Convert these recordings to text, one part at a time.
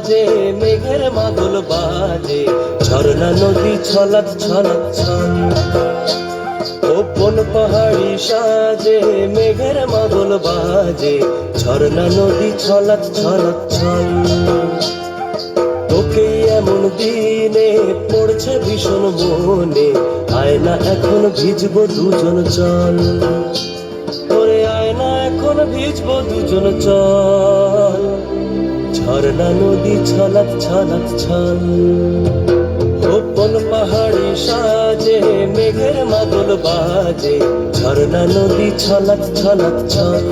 সাজে মেঘের মাদল বাজে, ঝর্ণা নদী ছলাৎ ছলাৎ ছল। কোন পাহাড়ি সাজে মেঘের মাদল বাজে, ঝর্ণা নদী ছলাৎ ছলাৎ ছল। তোকে এমন দিনে পড়ছে ভীষণ মনে, আয়না এখন ভিজবো দুজন চল। ওরে আয়না এখন ভিজবো দুজন চল, ঝর্ণা নদী ছলাৎ ছলাৎ ছল। কোন পাহাড়ি সাজে মেঘের মাদল বাজে, ঝর্ণা নদী ছলাৎ ছলাৎ ছল।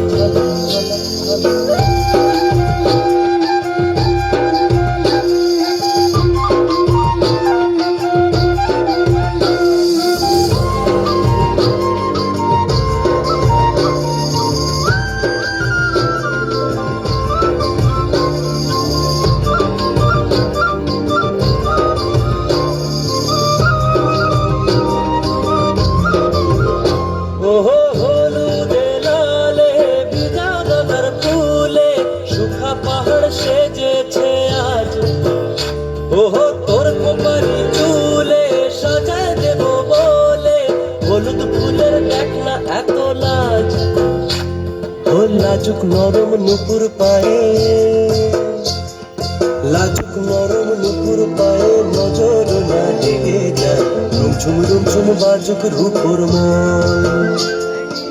হলুদে লালে ভিজা গাঁদার ফুলে শুখা পাহাড় সেজেছে আজ। ওহো তোর কোপারি চুলে সাজায় দেব বলে, হলুদ ফুলের দেখ না এত লাজ। ও লাজুক নরম নুপুর পায়ে, লাজুক নরম নুপুর পায়ে নজর না লেগে যায়, রুমঝুম রুমঝুম বাজুক রূপর মন।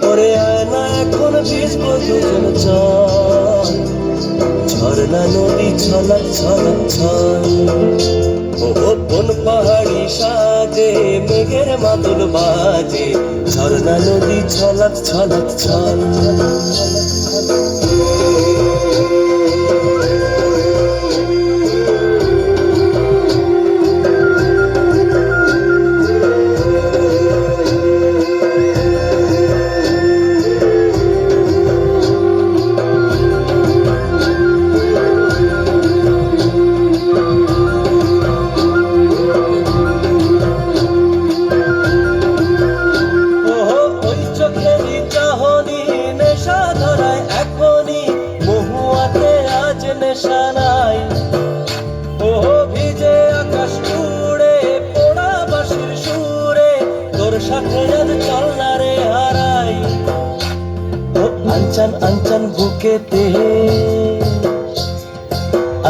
ওরে আয়না এখন ভিজবো দুজন চল, ঝর্ণা নদী ছলাৎ ছলাৎ ছল। কোন পাহাড়ি সাজে মেঘের মাদল বাজে, ঝর্ণা নদী ছলাৎ ছলাৎ ছল। নেশা নাই, ও ভিজে আকাশ উড়ে পোড়া বাঁশির সুরে, তোর সাথে আজ চল না রে হারাই। ও আনচান আনচান বুকেতে,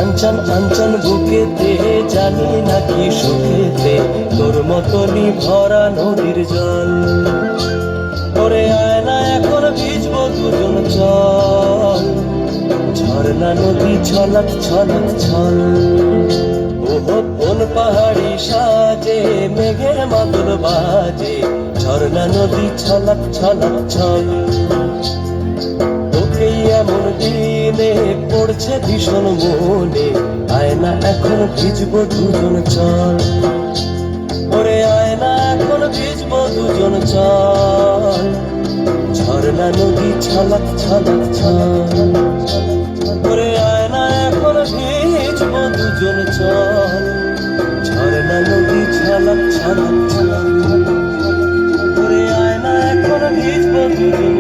আনচান আনচান বুকেতে, জানি নাকি সুখেতে তোর মতনই ভরা নদীর জল। ওরে আয়না এখন ভিজবো দুজন চল, ঝর্ণা নদী ছলাৎ ছলাৎ ছল। ওহো কোন পাহাড়ি সাজে মেঘের মাদল বাজে, ঝর্ণা নদী ছলাৎ ছলাৎ ছল। তোকে এমন দিনে পড়ছে ভীষণ মনে, আয়না এখন ভিজবো দুজন চল। ওরে আয়না এখন ভিজবো দুজন চল, ঝর্ণা নদী ছলাৎ ছলাৎ ছল। ওরে আয়না এখন ভিজবো দুজন চল, ঝর্ণা নদী ছলাৎ ছলাৎ ছল। ওরে আয়না এখন ভিজবো দুজন